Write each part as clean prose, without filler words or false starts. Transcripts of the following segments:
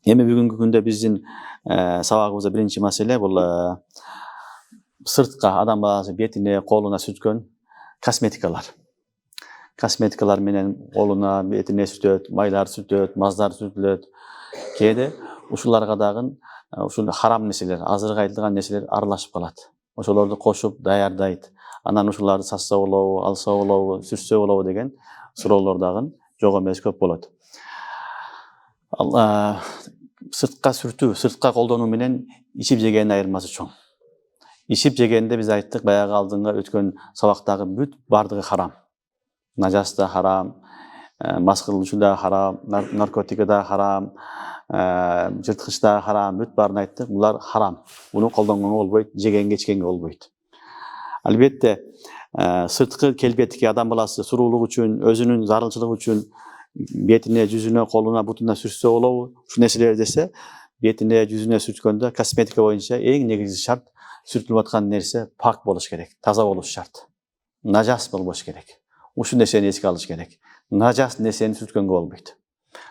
Эми бүгүнкү күндө биздин сабагыбызда биринчи маселе бул сыртка адам баласы бетине, колуна сүрткөн косметикалар. Косметикалар менен колуна, бетине сүртөт, майлар сүртөт, маздар сүртүлөт. Кээде ушуларга дагы ушул харам нерселер, азыркы айтылган нерселер аралашып калат. Ошолорду кошуп даярдайт. Анан ушуларды сатса болобу, алса болобу, сүртсө болобу деген суроолор дагы жок эмес көп болот. Сыртка сүртүү, сыртка колдонуу менен ичип жегендин айырмасы чоң. Ичип жегенде биз айттык, баягы алдыңга өткөн сабактагы бүт бардыгы харам. Нажас да харам, мас кылуучу да харам, наркотика да харам, жырткыч да харам, бүт баарын айттык. Булар харам. Буну колдонгонго болбойт, жегенге, ичкенге болбойт. Албетте, сырткы келбетке адам баласы суроолук үчүн, өзүнүн зарылчылыгы үчүн бетине, жүзүнө, колуна, бутуна сүртсө болобу? Ушул нерселер десе, бетине, жүзүнө сүрткөндө косметика боюнча эң негизги шарт сүртүлүп аткан нерсе пак болуш керек, таза болуш шарт. Нажас болбош керек. Ушул нерсени эске алыш керек. Нажас нерсени сүрткөнгө болбойт.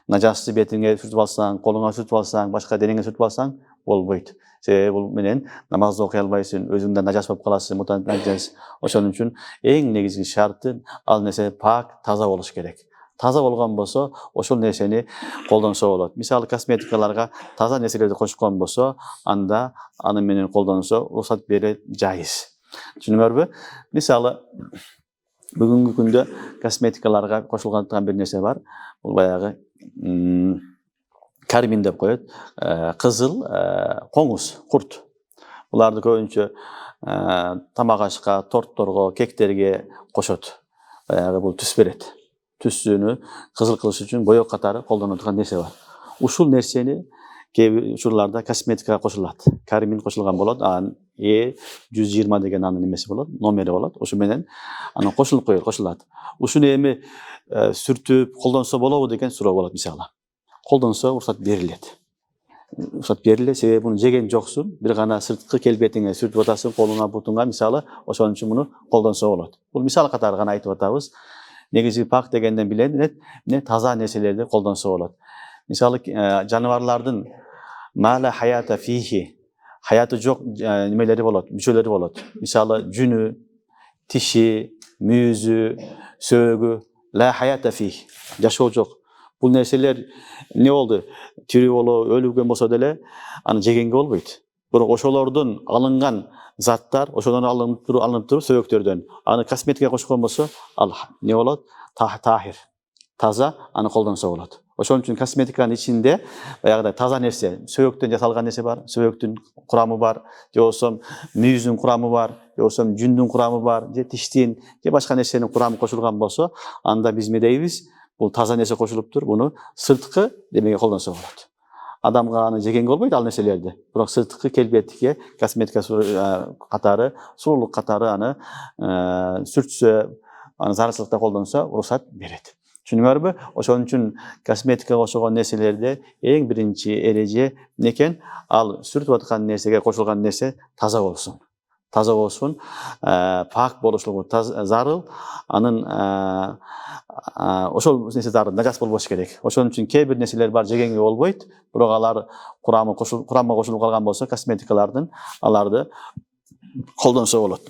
Нажасты бетиңе сүртүп алсаң, колуңа сүртүп алсаң, башка денеңе сүртүп алсаң болбойт. Себеби бул менен намазды окуй албайсың, өзүң да нажас болуп каласың, мутанажас. Ошон үчүн эң негизги шарты ал нерсе пак, таза болуш керек. Таза болгон болсо, ошол нерсени колдонсо болот. Мисалы косметикаларга таза нерселерди кошкон болсо, анда аны менен колдонсо уруксат берет, жайыз. Түшүнүңөрбү? Мисалы бүгүнкү күндө косметикаларга кошулган бир нерсе бар. Бул баягы кармин деп коет. Кызыл, коңуз, курт. Буларды көбүнчө тамак ашка, торторго, кектерге кошот. Баягы бул түс берет. Түсүнү кызыл кылыш үчүн боек катары колдонулган нерсе бар. Ушул нерсени кээ бир учурларда косметикага кошулат. Кармин кошулган болот. Анан E120 деген анын немеси болот, номери болот. Ошо менен анан кошулуп коет, кошулат. Ушуну эми сүртүп колдонсо болобу деген суроо болот мисалы. Колдонсо уруксат берилет. Уруксат берилет, себеби муну жеген жоксуң, бир гана сырткы келбетиңе сүртүп атасың, колуңа, бутуңа мисалы, ошон үчүн муну колдонсо болот. Бул мисал катары гана айтып атабыз. Негизи пак дегенден биленет, таза нерселерди колдонсо болот. Мисалы жаныбарлардын мала хаята фихи, хаяты жок немелери болот, мүчөлөрү болот. Мисалы жүнү, тиши, мүйүзү, сөөгү, ла хаята фих, жашоо жок. Бул нерселер не болду? Тирүү болобу, өлүгөн болсо деле аны жегенге болбойт. Бирок ошолордун алынган заттар, ошодон алынып туруп сөбөктөрдөн. Аны косметикага кошкон болсо, ал не болот? Тахир. Таза, аны колдонсо болот. Ошон үчүн косметиканын ичинде баягыдай таза нерсе, сөбөктөн жасалган нерсе бар, сөбөктүн курамы бар, же болсо мүйүздүн курамы бар, же болсо жүндүн курамы бар, же тиштин, же башка нерсенин курамы кошулган болсо, анда биз эмне дейбиз? Бул таза нерсе кошулуптур, буну сырткы демеге колдонсо болот. Адамга аны жегенге болбойт ал нерселерди. Бирок сырткы келбетке косметика катары, сулуулук катары аны сүртсө, аны зарылчылыкта колдонсо уруксат берет. Түшүнүңөрбү? Ошон үчүн косметикага кошулган нерселерде эң биринчи эреже некен? Ал сүртүп аткан нерсеге кошулган нерсе таза болсун. Таза болсун, пак болушлугу зарыл, анын ошол нерсе зарыл, нажас болбош керек. Ошон үчүн кээ бир нерселер бар жегенге болбойт, бирок алар курамга кошулуп калган болсо косметикалардын аларды колдонсо болот.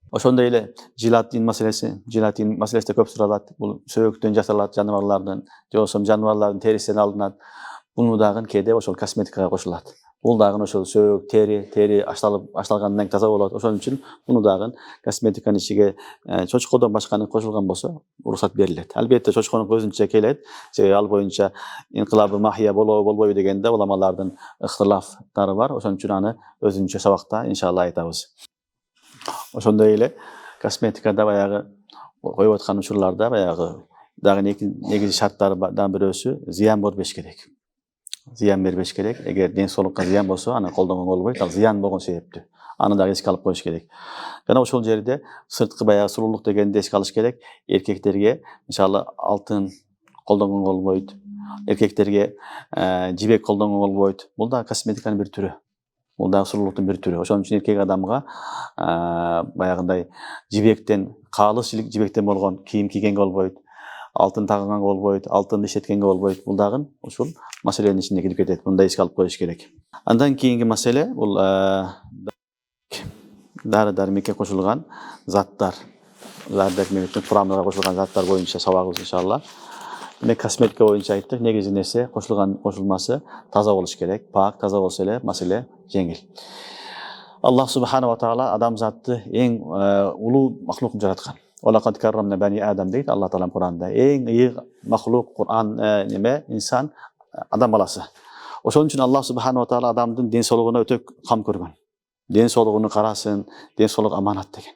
Ошондой эле желатин маселеси да көп суралат. Бул сөбөктөн жасалат жаныбарлардын, же болсо жаныбарлардын терисинен алынат. Буну дагы кээде ошол косметикага кошулат. Бул дагы ошол сөбөк, тери ашталгандан кийин таза болот. Ошон үчүн буну дагы косметиканын ичиге чочкодон башканы кошулган болсо уруксат берилет. Албетте чочконун өзүнчө келет. Себеби ал боюнча инкылабы махия болобу, болбойбу дегенде уламалардын ыктылафтары бар. Ошон үчүн аны өзүнчө сабакта иншалла айтабыз. Ошондой эле косметикада баягы коюп аткан учурларда баягы дагы негизи шарттардан бирөөсү зыян бербеш керек. Зыян бербеш керек. Эгер ден соолукка зыян болсо, аны колдонгонго болбойт. Ал зыян болгон себептүү. Аны дагы эске алып коюш керек. Жана ошол жерде сырткы баягы суроолук дегенди эске алыш керек. Эркектерге мисалы алтын колдонгонго болбойт. Эркектерге жибек колдонгонго болбойт. Бул да косметиканын бир түрү. Бул да суроолуктун бир түрү. Ошон үчүн эркек адамга баягындай жибектен, калыс жибектен болгон кийим кийгенге болбойт. алтын тагынганга болбойт, алтынды иштеткенге болбойт. Бул дагы ушул маселенин ичине кирип кетет. Мында эске алып коюш керек. Андан кийинки маселе бул дары-дармекке кошулган заттар. Дары-дармектин курамына кошулган заттар боюнча сабагыбыз иншалла. Демек косметика боюнча айттык, негизи нерсе кошулмасы таза болуш керек. Пак, таза болсо эле маселе жеңил. Аллах субханаху ва таала адамзатты эң улуу махлук жараткан. Валакад каррамна бани адам дейт Аллах таалам Куранда. Эң ыйык махлук Кур'ан инсан адам баласы. Ошон үчүн Аллах субханаху ва таала адамдын ден соолугуна өтө кам көргөн. Ден соолугуну карасын, ден соолук аманат деген.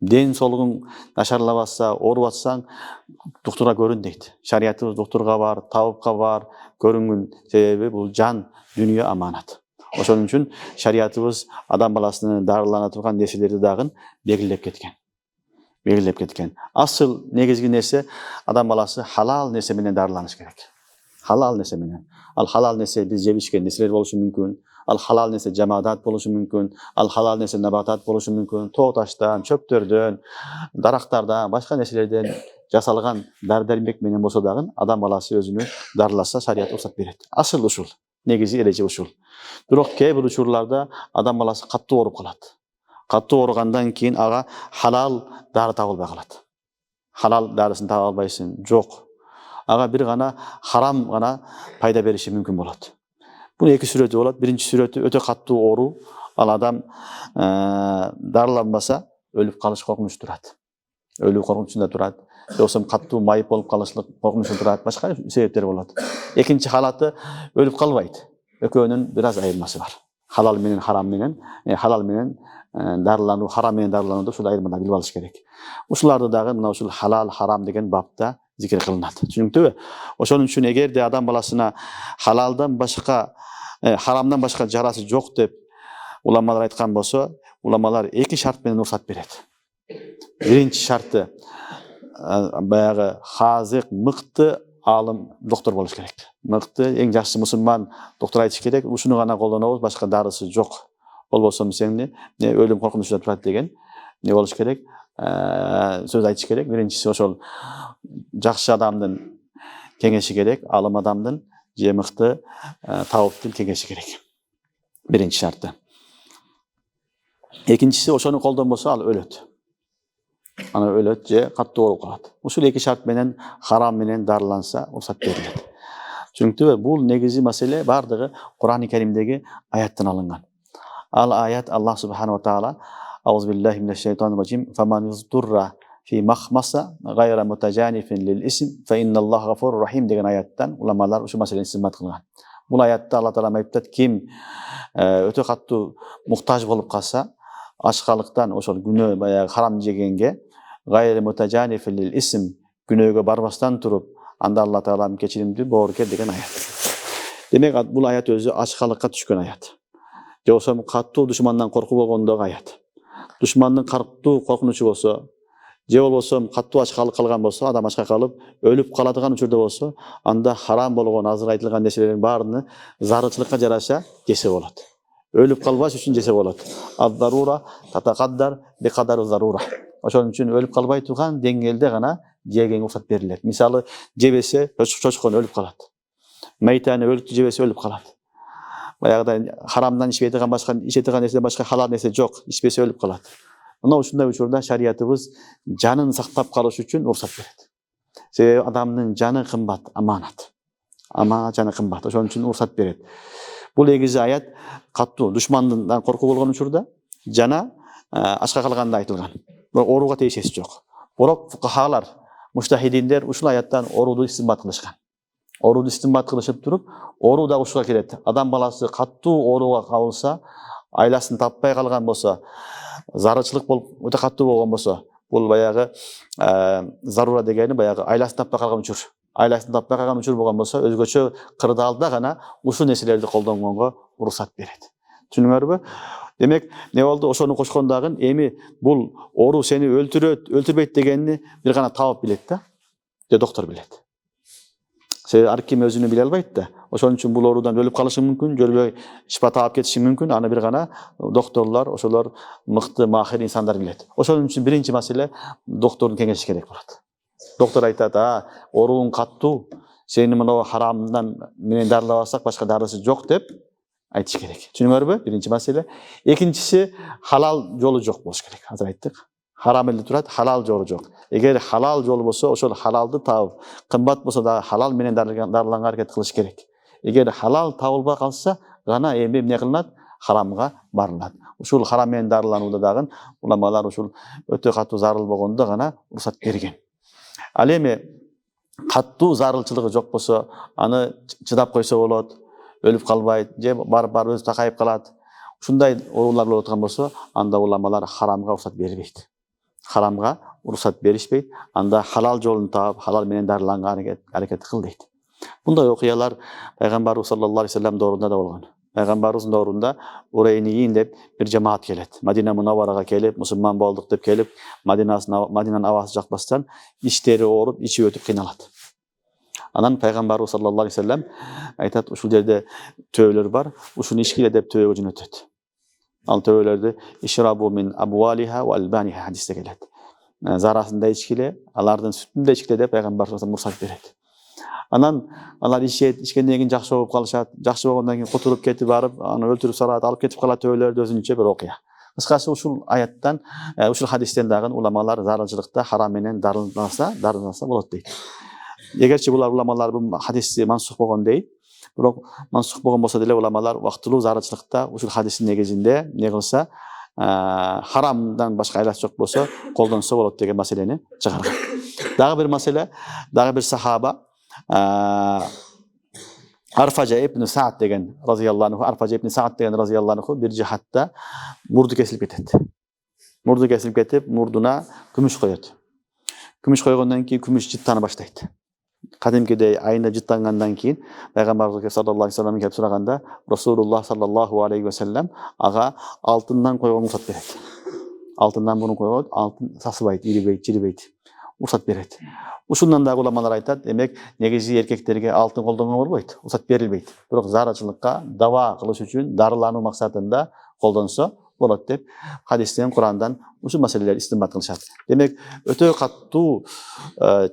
Ден соолугуң нашарлабаса, ооруп атсаң, доктурга көрүн дейт. Шариятыбыз доктурга бар, табипка бар, көрүнгүн. Себеби бул жан, дүнүйө аманат. Ошон үчүн шариятыбыз адам баласынын дарылана турган нерселерди дагы белгилеп кеткен. Асыл негизги нерсе адам баласы халал нерсе менен дарыланыш керек. Халал нерсе менен. Ал халал нерсе биз жебишкен нерселер болушу мүмкүн. Ал халал нерсе жамадат болушу мүмкүн. Ал халал нерсе набатат болушу мүмкүн. Тоо таштан, чөптөрдөн, дарактардан, башка нерселерден жасалган дары-дармек менен болсо дагы адам баласы өзүнү дарыласа шарият уруксат берет. Асыл ушул. Негизи эреже ушул. Бирок кээ бир учурларда адам баласы каттуу ооруп калат. Каттуу ооругандан кийин ага халал дары табылбай калат. Халал дарысын таба албайсың, жок. Ага бир гана харам гана пайда бериши мүмкүн болот. Бунун эки сүрөтү болот. Биринчи сүрөтү өтө каттуу оору. Ал адам дарыланбаса өлүп калыш коркунучу турат. Өлүү коркунучунда турат. Жоксо каттуу майып болуп калышлык коркунучу турат. Башка себептер болот. Экинчи халаты өлүп калбайт. Экөөнүн бир аз айырмасы бар. Халал менен харам менен, халал менен дарылануу, харам менен дарыланууду ушул айырмада билип алыш керек. Ушуларды дагы мына ушул халал, харам деген бапта зикир кылынат. Түшүнүктүүбү? Ошон үчүн эгерде адам баласына халалдан башка, харамдан башка жарасы жок деп уламалар айткан болсо, уламалар эки шарт менен уруксат берет. Биринчи шарты баягы хазык, мыкты алым доктор болуш керек. Мыкты, эң жакшы мусулман доктор айтыш керек. Ушуну гана колдонобуз, башка дарысы жок. Болбосо сени өлүм коркунучунда турат деген не болуш керек? Сөз айтыш керек. Биринчиси ошол жакшы адамдын кеңеши керек, алым адамдын же мыкты табиптын кеңеши керек. Биринчи шарты. Экинчиси ошону колдонбосо ал өлөт. Аны өлөт же каттуу ооруп калат. Ушул эки шарт менен харам менен дарыланса уруксат берилет. Түшүнүктүүбү? Бул негизи маселе бардыгы Кур'ан-ы Каримдеги аяттан алынган. Ал аят Аллах субханаху ва таала Аузу биллахи минаш шайтанир раджим фаман юздурра фи махмаса гайра мутажанифин лил исм фа инналлаха гафурур рахим деген аяттан уламалар ушу маселени сымат кылган. Бул аятта Алла таала айтат, ким өтө каттуу муктаж болуп калса, ачкалыктан ошол күнөө баягы харам жегенге гайра мутажанифин лил исм күнөөгө барбастан туруп, анда Алла таала кечиримдүү, боорукер деген аят. Демек бул аят өзү ачкалыкка түшкөн аят. Жоксо каттуу душмандан коркуу болгондогу аят. Душмандын каттуу коркунучу болсо, же болбосо каттуу ачкалык калган болсо, адам ачка калып өлүп каладыган учурда болсо, анда харам болгон азыр айтылган нерселердин баарыны зарылчылыкка жараша жесе болот. Өлүп калбаш үчүн жесе болот. Ад-дарура татакаддар би кадари зарура. Ошон үчүн өлүп калбай турган деңгээлде гана жегенге уруксат берилет. Мисалы, жебесе чочкон өлүп калат. Майтаны өлүктү жебесе өлүп калат. Баягыда харамдан ичпей турган башка ичетиген нерсе башка халал нерсе жок, ичпесе өлүп калат. Мына ушундай учурда шариятыбыз жанын сактап калыш үчүн уруксат берет. Себеби адамдын жаны кымбат, аманат. Жаны кымбат. Ошон үчүн уруксат берет. Бул негизи аят каттуу душмандан коркуу болгон учурда жана ачка калганда айтылган. Бирок ооруга тиешеси жок. Бирок фукахалар, муштахидиндер ушул аяттан ооруду истинбат кылышкан. Ооруду истинбат кылышып туруп, оору да ушуга келет. Адам баласы каттуу ооруга кабылса, айласын таппай калган болсо, зарылчылык болуп өтө каттуу болгон болсо, бул баягы зарура дегени баягы айласын таппай калган учур. Айласын таппай калган учур болгон болсо, өзгөчө кырдаалда гана ушул нерселерди колдонгонго уруксат берет. Түшүндүңөрбү? Демек, не болду? Ошону кошкондагы эми бул оору сени өлтүрөт, өлтүрбөйт дегенни бир гана табып билет да, же доктор билет. Себеби ар ким өзүнү биле албайт да. Ошон үчүн бул оорудан өлүп калышы мүмкүн, жөлбөй шифа таап кетиши мүмкүн. Аны бир гана докторлор, ошолор мыкты, махир инсандар билет. Ошон үчүн биринчи маселе доктордун кеңеши керек болот. Доктор айтат, оруң каттуу, сени мына харамдан менен дарылабасак башка дарысы жок деп айтыш керек. Түшүнүңөрбү? Биринчи маселе. Экинчиси, халал жолу жок болуш керек. Азыр айттык. Харам эле турат, халал жолу жок. Эгер халал жолу болсо, ошол халалды таап, кымбат болсо да халал менен дарыланга аракет кылыш керек. Эгер халал табылбай калса, гана эми эмне кылынат? Харамга барылат. Ушул харам менен дарыланууда дагы уламалар ушул өтө катуу зарыл болгондо гана уруксат берген. Ал эми катуу зарылчылыгы жок болсо, аны чыдап койсо болот, өлүп калбайт, же барып өзү такайып калат. Ушундай оорулар болуп аткан болсо, анда уламалар харамга уруксат бербейт. Харамга уруксат беришпейт. Анда халал жолун таап, халал менен дарыланга аракет кыл дейт. Bunday окуялар Пайгамбарыбыз саллаллаху алейхи вассалам доорунда да болгон. Пайгамбарыбыздын доорунда Урайниин деп бир жамаат келет. Мадина Мунавварага келип, мусулман болдук деп келип, Мадинанын абасы жакпастан иштери ооруп, ичи өтүп кыйналат. Анан Пайгамбарыбыз саллаллаху алейхи вассалам айтат, ушул жерде төбөлөр бар, ушуну ичкиле деп төбөгө жөнөтөт. Ал төбөлөрдү ишрабу мин абвалиха ва албаниха хадисте келет. Зарасында ичкиле, алардын сүтүндө ичкиле деп Пайгамбарыбыз мурсат берет. Анан алар ичкенден кийин жакшы болуп калышат. Жакшы болгондон кийин кутуруп кетип барып, аны өлтүрүп салат, алып кетип калат төбөлөрдү, өзүнчө бир окуя. Кыскасы ушул аяттан, ушул хадистен дагы уламалар зарылчылыкта харам менен дарыланса болот дейт. Эгерчи булар уламалар бул хадисти мансух болгон дейт, бирок мансух болгон болсо деле уламалар убактылуу зарылчылыкта ушул хадистин негизинде не кылса, харамдан башка айлач жок болсо колдонсо болот деген маселени чыгарган. Дагы бир маселе, дагы бир сахаба Арфажа ибн Саад деген разияллаху анху бир жихатта мурду кесилип кетет. Мурду кесилип кетип, мурдуна күмүш коет. Күмүш койгондон кийин күмүш жыттана баштайт. Кадимкидей айына жыттангандан кийин Пайгамбарыбыз саллаллаху алейхи вассалам келип сураганда, Расулуллах саллаллаху алейхи вассалам ага алтындан койгон уруксат берет. Алтындан буну койгон, алтын сасыбайт, ирибейт, жирибейт. Уруксат берет. Ушундан дагы уламалар айтат, демек негизи эркектерге алтын колдонгон болбойт, уруксат берилбейт. Бирок зарылчылыкка даба кылыш үчүн, дарылануу максатында колдонсо болот деп хадистен, Курандан ушул маселелер истинбат кылышат. Демек өтө катуу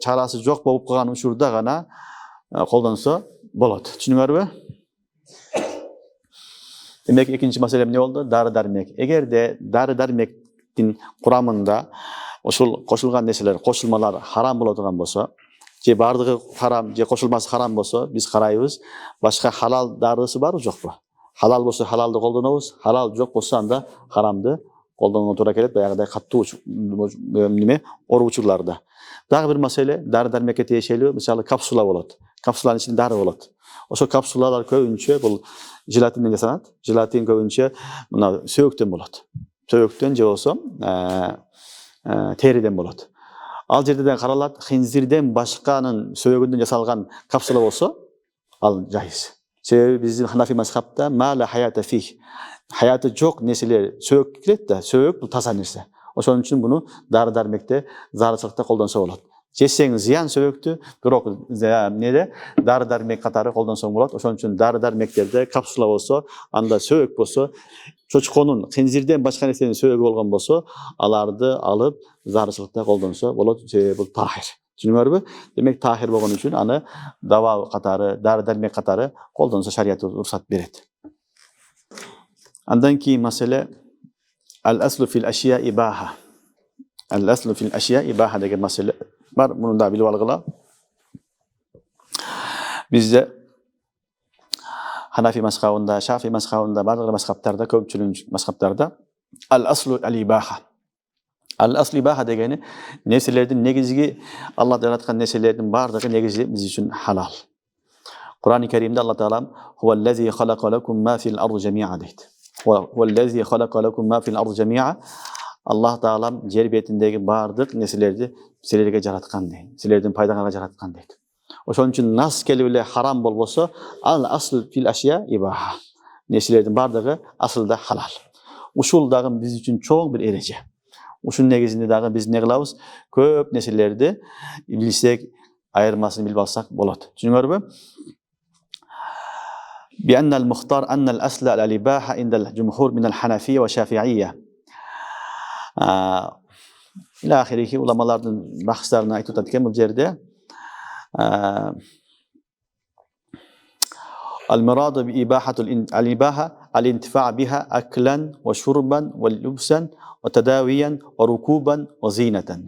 чарасы жок болуп калган учурда гана колдонсо болот. Түшүнүңөрбү? Демек экинчи маселе эмне болду? Дары-дармек. Эгерде дары-дармектин курамында ошол кошулган нерселер, кошулмалар харам боло турган болсо, же бардыгы харам, же кошулмасы харам болсо, биз карайбыз, башка халал дарысы барбы, жокпу? Халал болсо халалды колдонобуз, халал жок болсо анда харамды колдонууга туура келет, баягыдай каттуу ору учурларда. Дагы бир маселе, дары-дармекке тиешелүү, мисалы капсула болот. Капсуланын ичинде дары болот. Ошол капсулалар көбүнчө бул желатинден жасалат. Желатин көбүнчө мына сөөктөн болот. Сөөктөн же болсо териден болот. Ал жерде да каралат, хинзирден башканын сөөгүндөн жасалган капсула болсо, ал жайыз. Себеби биздин Ханафи мазхабта мала хаята фих. Хаяты жок нерселер сөөк кирет да, сөөк бул таза нерсе. Ошон үчүн буну дары-дармекте, зарылчылыкта колдонсо болот. Жесең зыян сөөктү, бирок эмнеде дары-дармек катары колдонсоң болот. Ошон үчүн дары-дармектерде капсула болсо, анда сөөк болсо, чочконун, хинзирден башка нерсенин сөөгү болгон болсо, аларды алып зарылчылыкта колдонсо болот. Бул тахир. Түшүнүңөрбү? Демек тахир болгон үчүн аны даба катары, дары-дармек катары колдонсо шарият уруксат берет. Андан кийин маселе ал-аслу фил ашия ибаха. Al-aslu fil ashya ibaha деген маселе бар. Муну да билип алгыла. Бизде Ханафи мазхабында, Шафи мазхабында, бардык мазхабтарда, көпчүлүк мазхабтарда al-aslu al-ibaha. Al-aslu ibaha дегени нерселердин негизги, Алла жараткан нерселердин бардыгы негизи биз үчүн халал. Кур'ан-ы Каримде Алла Таала "Huvallazi khalaqa lakum ma fil ardi jami'a" дейт. Huvallazi khalaqa lakum ma fil ardi jami'a. Аллах Таала жер бетиндеги бардык нерселерди силерге жараткан дейт. Силердин пайдаңарга жараткан дейт. Ошон үчүн нас келип эле харам болбосо, ал асл фил ашия ибаха. Нерселердин бардыгы асылда халал. Ушул дагы биз үчүн чоң бир эреже. Ушунун негизинде дагы биз не кылабыз? Көп нерселерди билсек, айырмасын билип алсак болот. Түшүнүңөрбү? بأن المختار أن الأصل الإباحة عند الجمهور من الحنفية والشافعية. ila ahirihi ulamalarning bahslarini aytib o'tadigan bu yerda al-muradu bi al-ibaha al-intifa' biha aklan wa shurban wa lubsan va tadawiyan va rukuban va zinatan.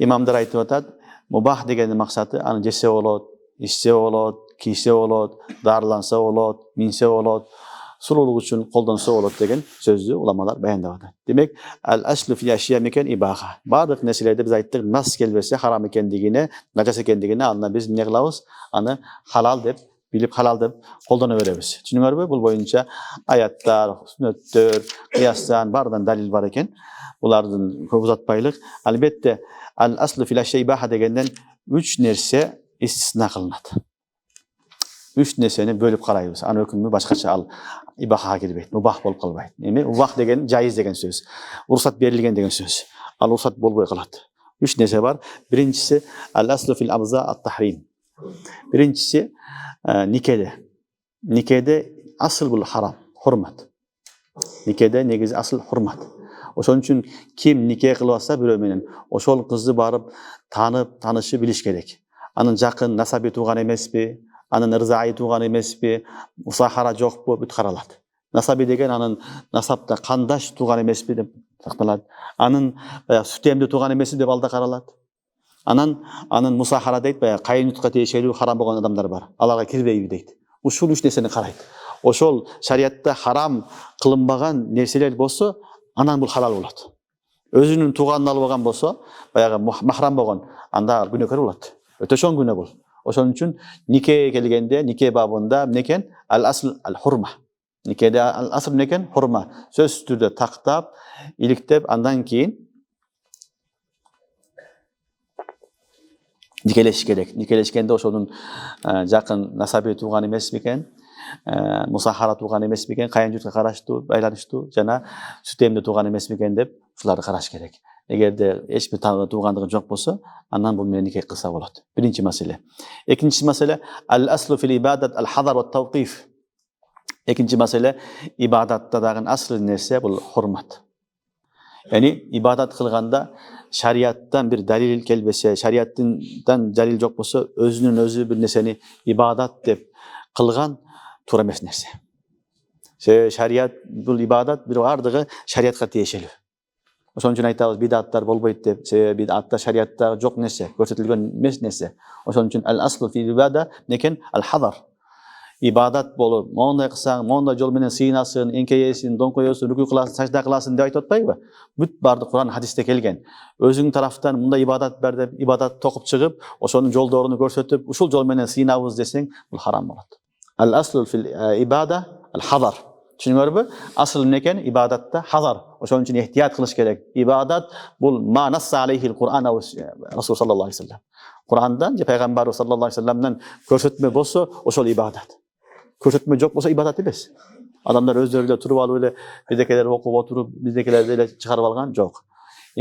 Imomlar aytib o'tadi, mubah deganning maqsadi ani jesa bo'ladi, ishsa bo'ladi, kiysa bo'ladi, dorilansa bo'ladi, minsa bo'ladi, sururluk uchun qo'ldansa bo'ladi degan so'zni ulamalar bayonlaydi. Demak, al-aslu fi ashya mekan ibaha. Barliq narsalarda biz aytdik, nas kelmasa harom ekanligini, najas ekanligini anla biz ne qilamiz? Ani halal deb bilib halal deb qo'llanaveramiz. Tushundingizmi? Bu bo'yicha oyatlar, sunnatlar, qiyosdan bardan dalil bor ekan. Ulardan ko'p uzatmaylik. Albatta, al-aslu fi ashya ibaha degandan 3 narsa istisno qilinadi. 3 narsani bo'lib qaraymiz. Ana hukmi boshqacha al ibaha kelmaydi. Mubah bo'lib qolmaydi. Nima? Mubah degan joiz degan so'z. Ruxsat berilgan degan so'z. Al ruxsat bo'lmay qoladi. 3 narsa bor. Birinchisi al-aslu fil abza at-tahrim. Birinchisi nikada. Nikada asl bu harom, hurmat. Nikada negizi asl hurmat. O'shaning uchun kim nikah qilib olsa birov bilan o'shol qizni borib tanib, tanishib bilish kerak. Aning yaqin nasabi tug'an emasmi? Aning rizai tug'an emasmi? Musahara yo'q bo'lib qaraladi. Nasabi degan aning nasabda qandash tug'an emasmi deb taqtaladi. Aning sutemda tug'an emasmi deb alda qaraladi. Aning musahara deydi, qaynutqa tegishli harom bo'lgan odamlar bor. Allohga kirmaydi deydi. Ushul 3 narsani qaraydi. O'shol shariatda harom qilinmagan narsalar bo'lsa, anan bu halal bo'ladi. O'zining tug'anini olib olgan bo'lsa, boyaga mahram bo'lgan, anda gunohkor bo'ladi. O'tashon gunoh bo'l. O'shaning uchun nikah kelganda, nikah babında nekan al-asl al-hurma. Nikahda al-asl nekan hurma. So'z ustida taqtab, iliktib, andan keyin nikahlashish kerak. Nikahlashganda o'shaning yaqin nasabi tug'an emas ekan, musahara tug'an emas ekan, qaynjutga qarashdi, aylanishdi, jana sutemda tug'an emas ekan deb shularni qarash kerak. Agarda hech bir tug'anligi yo'q bo'lsa, andan bu meni nikah qilsa bo'ladi. Birinchi masala. Ikkinchi masala al-aslu fil ibadat al-hadar va tawqif. Ikkinchi masala ibodatda degan asl narsa bu hurmat. Ya'ni ibodat qilganda shariatdan bir dalil kelmasa, shariatdan dalil yo'q bo'lsa, o'zining o'zi bir narsani ibodat deb qilgan to'g'ri emas narsa. Shariat bu ibodat bir vardığı shariatga tegishli. O'shaning uchun aytamiz bid'atlar bo'lmaydi deb. Bid'atda shariatda yo'q narsa, ko'rsatilgan emas narsa. O'shaning uchun al-aslu fi ibada lekin al-hadar. Ibodat bo'lib, monday qilsang, monday yo'l bilan siynasin, enkayesin, don qo'yasin, ruku qilasin, sajda qilasin deb aytayotmaymi? Bu barda Qur'on hadisda kelgan. O'zing tarafdan bunday ibodat ber deb ibodat to'qib chiqib, o'shaning yo'ldorini ko'rsatib, ushul yo'l bilan siynavuz desang, bu harom bo'ladi. Al-aslu fil ibada al-hadar. Tushunarmi? Asl nekan ibodatda hazar. O'shaning uchun ehtiyot qilish kerak. Ibodat bu ma nassa alayhi al-Qur'on va Rasul sallallohu alayhi vasallam. Qur'ondan, payg'ambar sallallohu alayhi vasallamdan ko'rsatma bo'lsa, o'shal ibodat. Ko'rsatma yo'q bo'lsa ibodat emas. Odamlar o'zlariga turib olib, bizdekilar o'qib o'tirib, bizdekilarga chiqarib olgan yo'q.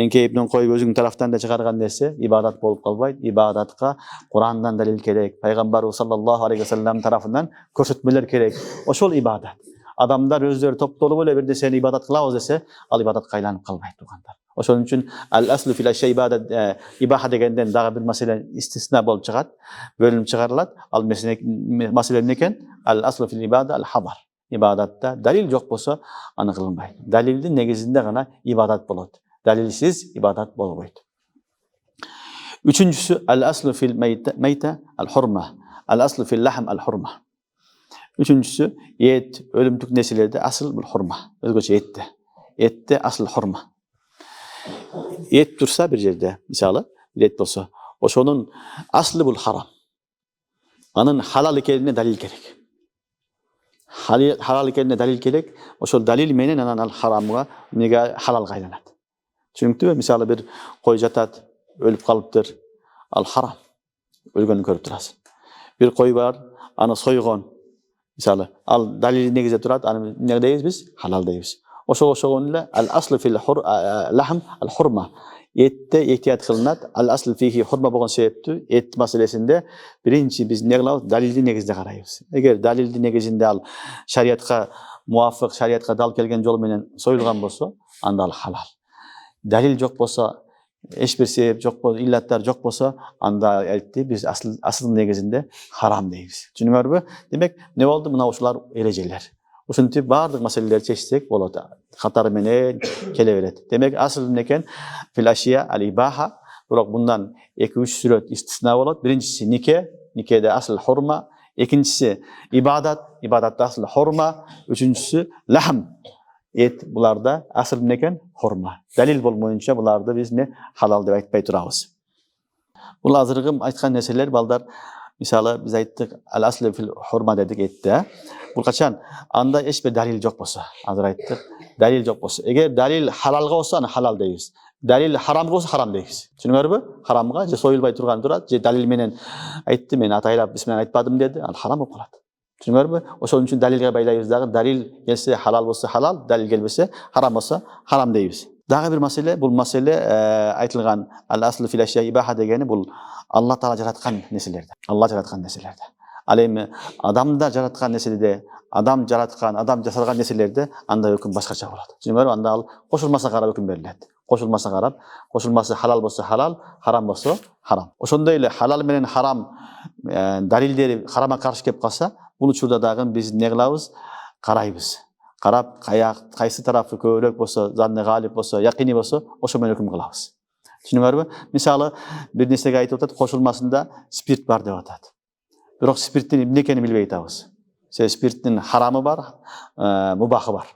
Enkeyibdan qo'yib o'zing tarafdan da chiqargan narsa ibodat bo'lib qolmaydi. Ibodatga Qur'ondan dalil kerak. Payg'ambar sallallohu alayhi vasallam tarafidan ko'rsatmalar kerak. O'shal ibodat. Adamlar o'zlari to'p-to'lib bo'lib bir narsani ibodat qilamiz desa, al ibodatga aylanib qolmaydi tuganlar. O'shaning uchun al-aslu fil ashya ibodat ibaha degandan daha bir masala istisno bo'lib chiqadi, bo'linib chiqariladi. Al masala ekan al-aslu fil ibada al-hadar. Ibodatda dalil yo'q bo'lsa, aniqlanmaydi. Dalilning negizida g'ana ibodat bo'ladi. Dalilsiz ibodat bo'lmaydi. Uchinchisi al-aslu fil mayta al-hurma. Al-aslu fil lahm al-hurma. Üçüncüsü et, ölümtük nesilerde asıl bir hurma. Özgöçe ette. Ette asıl hurma. Et dursa bir yerde, misali, bir et olsa, o şonun aslı bu haram. Anın halal ekenine dalil gerek. Halal ekenine dalil gerek. O şol dalil menen anan al haramga nega halal qaylanat. Çünkü misali bir koy jatat, ölüp kalıptır. Al haram. Ölgönü körüp durasın. Bir koy var, ana soygon. Misali, al dalil negizde turadi, ne deymiz biz? Halal deymiz. O'sha al-aslu fil lahm al-hurma. Etde ehtiyot qilinadi. Al-aslu fihi hurma bo'lgan sebepti. Et masalasida birinchi biz ne qilamiz? Dalilni negizda qaraymiz. Agar dalilni negizida al shariatga muvofiq, shariatga dal kelgan yo'l bilan so'yilgan bo'lsa, anda al halal. Dalil jok bolsa, hiçbir sebep jok bolsa, illatlar jok bolsa, anda aytты, biz asıl negizinde haram deymiz. Düşünüңөрбү? Demek ne oldu? Mına uşular erejeler. Uşintiп бардык маселелерди чечсек болот. Катары менен келе берет. Demek asıl neken fil aşiya al ibaha. Bırak bundan 2-3 süret istisna bolot. Birincisi nikede asıl hurma, ikincisi ibadatta asıl hurma, üçüncüsü lahm. Et bularda asıl neken hurma. Dalil bolmoyunça bularda biz ne halal dep aytpay turabız. Bul azırgım aytkan neseler balдар misалы biz ayttık al aslı fil hurma dedik etdi. Bul kaçan anda hiçbir dalil jok bolsa, azır ayttık. Dalil jok bolsa. Eğer dalil halalga bolsa halal deybiz. Dalil haramga bolsa haram deybiz. Düşünüңөрбү? Haramga je soyulbay turgan turat, je dalil menen aytты, men ataylap bismillah aytpadım dedi, al haram bolup kalat. Düşünüңөрбү? Oşon üçin dalilge baylaybiz dagы, dalil gelse halal bolsa halal, dalil gelbese haram bolsa haram deybiz. Dagы bir mesele, bul mesele aytılgan al aslı fil eşya ibaha degeni bul Allah Taala jaratkan nesilerde. Allah jaratkan nesilerde. Al endi adamda jaratkan nesilde, adam jasalgan nesilerde anda hüküm başkaça bolot. Düşünüңөрбү? Anda al koşulmasa karab hüküm berilet. Koşulmasa karab, koşulması halal bolsa halal, haram bolsa haram. Oşondoy ele halal menen haram dalilleri harama karşı kep kalsa, bunu şurada dagı biz ne kılabız? Karayбыз. Karap kaysı tarafı köylük bolsa, zanne galip bolsa, yakini bolsa, oşo menен hüküm kılabız. Düşünüңөрбү? Misalı bir nesege aytıp atat, koşulmasında spirt bar dep atat. Bирок спирттин эмне экенин билбей атабыз. Спирттин харамы бар, мубахы бар.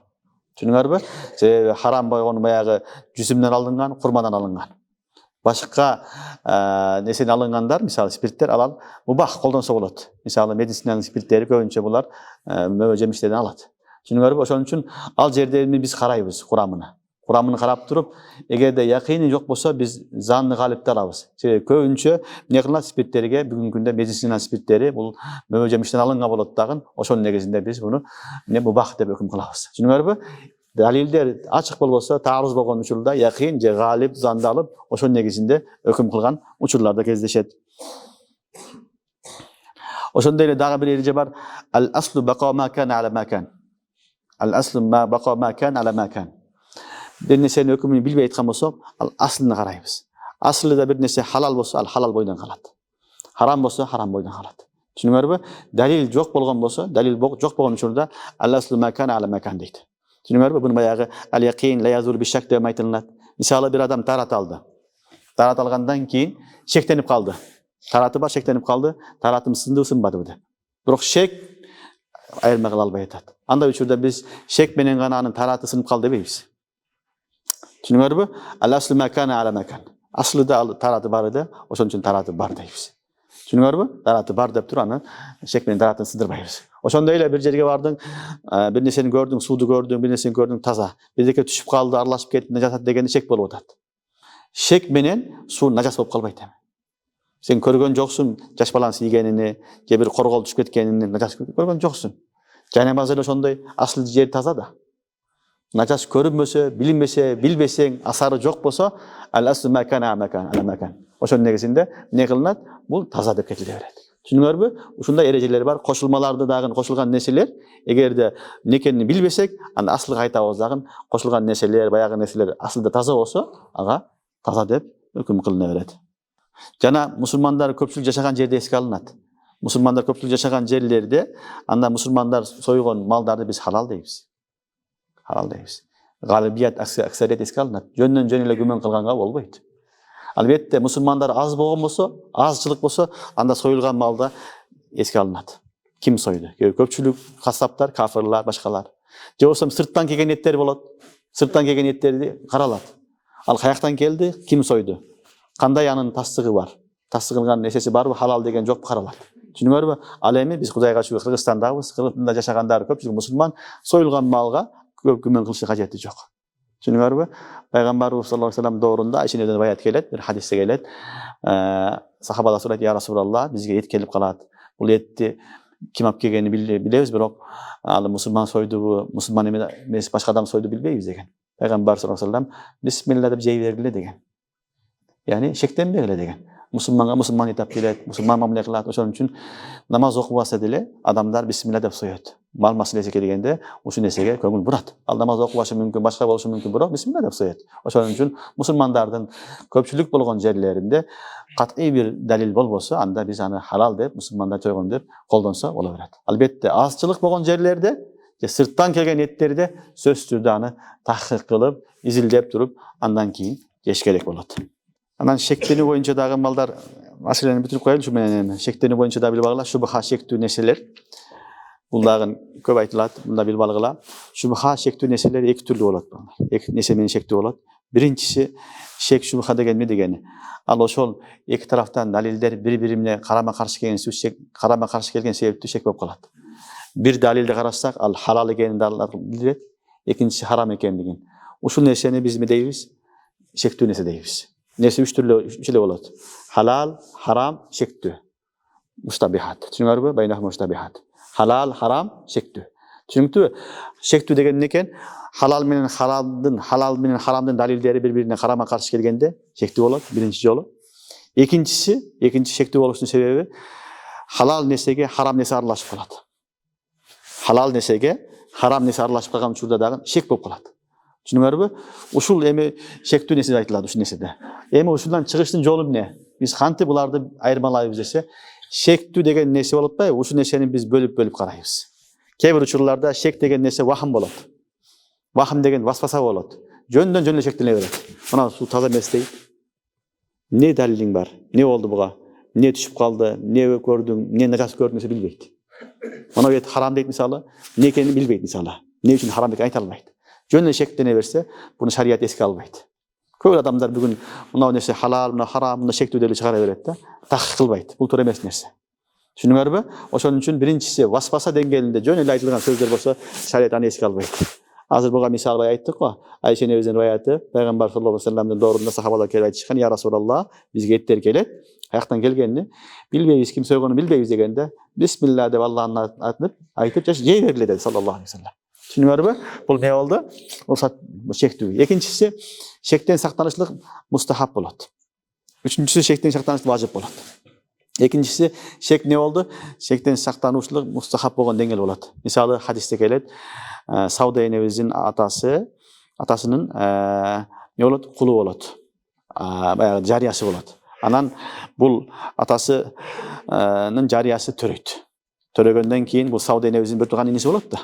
Düşünüңөрбү? Харам болгон баягы жүзүмдөн алынган, курмадан алынган. Башка несени алынгандар, мисалы спирттер алал мубах колдонсо болот. Мисалы медициналык спирттери көбүнчө булар мөбө жемиштерден алат. Düşünüңөрбү? Ошон үчүн ал жерде биз карайбыз курамына. Kuramını karap durup, eğer de yakini yok bolsa biz zanlı galipte alabız. Köpünçө ne kılınat spirtlerige bugün günde medisinal spirtleri bu möböjemişten alınga bolot dagın. Oşonun negizinde biz bunu ne mubah dep hüküm kılabız. Düşünüңөрбү? Dalilder açık bolsa, taarruz bolgon uçurda yakin je galip zanды alıp oşonun negizinde hüküm kılgan uçurlarda kezdeşet. Oşonda ele dagı bir ereje bar. Al aslu baqa ma kana ala ma kan. Al aslu ma baqa ma kan ala ma kan. Bir nesenin hükümünü bilbey aytkan bolsak, al aslını karayбыз. Aslı da bir nese halal bolsa, al halal boydan kalat. Haram bolsa, haram boydan kalat. Düşünüңөрбү? Dalil jok bolgon bolsa, dalil jok bolgon uçurda al aslu ma kana ala ma kan deydi. Düşünüңөрбү? Bunu bayagı al yaqin la yazul bi şak dep aytılат. Misalı bir adam tarat aldı. Tarat algandan keyin şeklenip kaldı. Taratı bar şeklenip kaldı. Taratım sındı ısınmadı bu da. Bирок şek ayırma kıla alбай atat. Anda uçurda biz şek menen gana anın taratı sınıp kaldı deybiz. Düşünüңөрбү? Al aslu ma kana ala ma kan. Aslı da taratı bar edi, oşon üçin taratı bar deybiz. Düşünüңөрбү? Taratı bar dep turup anı şek menen taratını sındırbayбыз. Oşonda ele bir jerge bardың, bir neseni gördüң, suudu gördüң, bir neseni gördüң taza. Birdeke түшүп kaldı, aralashıp ketти, najasat degeni şek bolup atat. Şek menen suu najas bolup kalbayt. Sen көргөн жоксуң, жаш баланын сийгенини, же бир коргол түшүп кеткенини, наjas көргөн жоксуң. Жанабазы эле ошондой асыл жер таза да. Najas görünmese, bilinmese, bilbeseng, asarı jok bolsa, al aslu ma kana ala ma kan. Oşonun negizinde ne kılınat? Bu taza dep ketile berет. Düşünüңөрбү? Ушундай erejeler bar. Koşulmalarda dagın koşulgan neseler, eğer de nekenini bilbesek, anda aslı aytabыз dagın koşulgan neseler, bayagı neseler asılda taza bolsa, aga taza dep hüküm kılına berет. Jana musulmandar köpçülük jaşagan jerde eske alınat. Musulmandar köpçülük jaşagan жерlerde anda musulmandar soygon maldарды biz halal deybiz. Halal deybiz. Galibiyet aksariyet eske alınat. Jönden jön ele gümen kılganga bolboyt. Albatta musulmandar az bolgon bolsa, azçılık bolsa, anda soyulgan malda eske alınat. Kim soydu? Köpçülük kasaplar, kafirler, başkalar. Je bolsam sırttan kelgen etler bolot. Sırttan kelgen etlerdi karalat. Al kayaktan geldi, kim soydu? Kanday anın tasdigi var. Tasdigilgan nesesi barбы, halal degen jokпу karalat. Düşünüңөрбү? Al эми biz Кудайга шүгүр Кыргызстандабыз, Кыргызстанда жашагандар көпчүлүк мусулман, soyulgan malga көп күмөн кылышы кажети жок. Düşünüңөрбү? Пайгамбарыбыз саллаллаху алейхи ва саллям доорунда Айшенеден баят келет, bir hadisте келет. Сахабалар сурайт: "Я Расулаллах, бизге эт келип калат. Бул этти ким алып келгенин билебиз, бирок ал мусулман сойдубу, мусулман эмес башка адам сойду билбейбиз" деген. Пайгамбар саллаллаху алейхи ва саллям "Бисмилла" деп жей бергиле деген. Yani şektенбегиле деген. Musulmanga musulman hitap kelet, musulman mamle kılat. Oşon üçün namaz okubasa dile adamlar bismillah dep soyot. Mal masalesi kelgende uşu nesege көңүл бурат. Ал намаз окубашы мүмкүн, башка болушу мүмкүн, бирок бисмилла деп соет. Ошон үчүн мусулмандардын көпчүлүк болгон жерлеринде кат'ий бир далил болбосо, анда биз аны халал деп, мусулмандар жойгон деп колдонсо боло берет. Албетте азчылык болгон жерлерде же сырттан келген эттерде сөзсүз түрдө аны тахкык кылып, изилдеп туруп, андан кийин жеш керек болот. Анан шектенүү боюнча дагы малдар маселени бүтүрүп коелу, ушу менен шектенүү боюнча да билип алгыла, шубха шектүү нерселер. Бул дагы көп айтылат, мында билип алгыла. Шубха шектүү нерселер эки түрлүү болот. Эки нерсе менен шектүү болот. Биринчиси шек шубха деген эмне дегени? Ал ошол эки тарафтан далилдер бири-бири менен карама-каршы келген шек, карама-каршы келген себептүү шек болуп калат. Бир далилди карасак, ал халал экенин билдирет, экинчиси харам экендигин. Ушул нерсени биз эмне дейбиз? Шектүү нерсе дейбиз. Нерсе үч эле болот. Халал, харам, шектүү. Мустабихат. Түшүнүңөрбү? Байнах мустабихат. Halal, haram, şektүү. Түшүнүктүүбү? Şektүү деген эмне экен? Halal менен haramдын далилдери бири-бирине карама-каршы келгенде şektүү болот, биринчи жолу. Экинчи şektүү болушунун себеби halal нерсеге харам нерсе аралашып калат. Halal нерсеге харам нерсе аралашып калган учурда дагы шек болуп калат. Түшүнүңөрбү? Ушул эми şektүү нерсе айтылат ушул нерседе. Эми ушундан чыгыштын жолу эмне? Биз кантип буларды айырмалайбыз десе, шектүү деген нерсе болуп атпайбы? Ушул нерсени биз бөлүп карайбыз. Кээ бир учурларда шек деген нерсе вахым болот. Вахым деген васваса болот. Жөндөн жөн эле шектене берет. Мына суу таза эмес дейт. Не далилиң бар? Не болду буга? Не түшүп калды? Не көрдүң? Не нажас көрдүң десе билбейт. Мына бет харам дейт мисалы, не экенин билбейт мисалы. Не үчүн харам экенин айта албайт. Жөн эле шектене берсе, буну шарият эске албайт. Көп адамдар бүгүн мына нерсе халал, мына харам, мына шектүү деп чыгара берет да. Тахкык кылбайт. Бул туура эмес нерсе. Түшүнүңөрбү? Ошон үчүн биринчиси васваса деңгээлинде жөн эле айтылган сөздөр болсо, шарият аны эске албайт. Азыр буга мисал айттык го. Айша энебиздин риваяты, пайгамбар саллаллаху алейхи вассаламдын доорунда сахабалар келип айтышкан: "Я Расулаллах, бизге эттер келет. Каяктан келгенин билбейбиз, ким сойгонун билбейбиз" дегенде, "Бисмилла" деп Аллахтын атын айтып, жей бергиле dedi саллаллаху алейхи вассалам. Түшүнүңөрбү? Бул не болду? Бул шектүү. Экинчиси шектен сактанышлык мустахаб болот. Үчүнчүсү шектен сактанышлык важип болот. Экинчиси шек не болду? Шектен сактануучулук мустахаб болгон деңгээл болот. Мисалы хадисте келет, Сауда энебиздин атасынын не болот? Кулу болот. Баягы жариясы болот. Анан бул атасынын жариясы төрөйт. Төрөгөндөн кийин бул Сауда энебиздин бир тууган иниси болот да.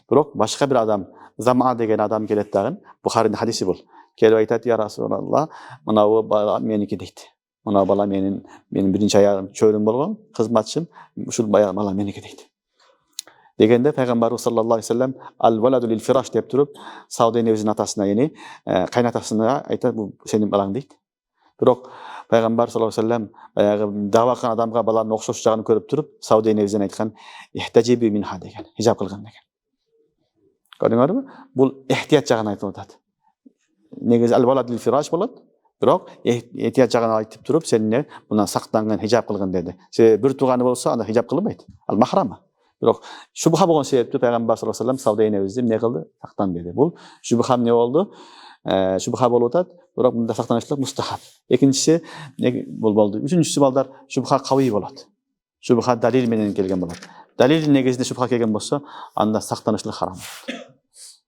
Бирок башка бир адам, Зама деген адам келет дагы, Бухаринин хадиси бул. Келип айтат: "Я Расулаллах, мына бул бала меники" дейт. Мына бала менин биринчи аягым чөйрүм болгон, кызматчым, ушул бала меники дейт. Дегенде пайгамбарыбыз саллаллаху алейхи вассалам ал-валаду лил фираш деп туруп, Сауда энебиздин атасына, яни кайнатасына айтат: "Бул сенин балаң" дейт. Бирок пайгамбар саллаллаху алейхи вассалам баягы дабакан адамга баланын окшош жагын көрүп туруп, Сауда энебизден айткан: "Ихтажиби минха" деген, хижаб кылган деген. Көрдүңөрбү? Бул эхтият жагын айтып атат. Негизи ал-валаду лил фираш болот. Бирок этият жагын айтып туруп, сен мындан сактанган, хижаб кылган деди. Себеби бир тууганы болсо, анда хижаб кылбайт. Ал махрама. Бирок шубха болгон себептүү пайгамбар саллаллаху алейхи вассалам Сауда энебизди эмне кылды? Сактан деди. Бул шубха эмне болду? Шубха болуп атат, бирок мында сактанычлык мустахаб. Экинчиси бул болду. Үчүнчүсү балдар шубха кавый болот. Шубха далил менен келген болот. Далилдин негизинде шубха келген болсо, анда сактанычлык харам болот.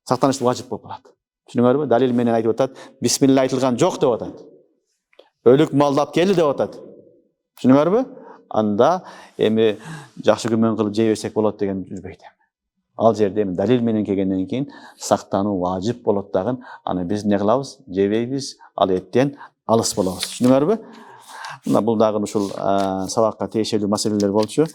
Сактанычлык важип болуп калат. Түшүнүңөрбү? Далил менен айтып атат: "Бисмилла айтылган жок" деп атат. Өлүк малдап келди деп атат. Түшүнүңөрбү? Анда эми жакшы күмөн кылып жей берсек болот деген жүрбөйт. Ал жерде эми далил менен келгенден кийин сактануу важип болот дагы. Аны биз эмне кылабыз? Жебейбиз, ал эттен алыс болобуз. Түшүнүңөрбү? Мына бул дагы ушул сабакка тиешелүү маселелер болчу.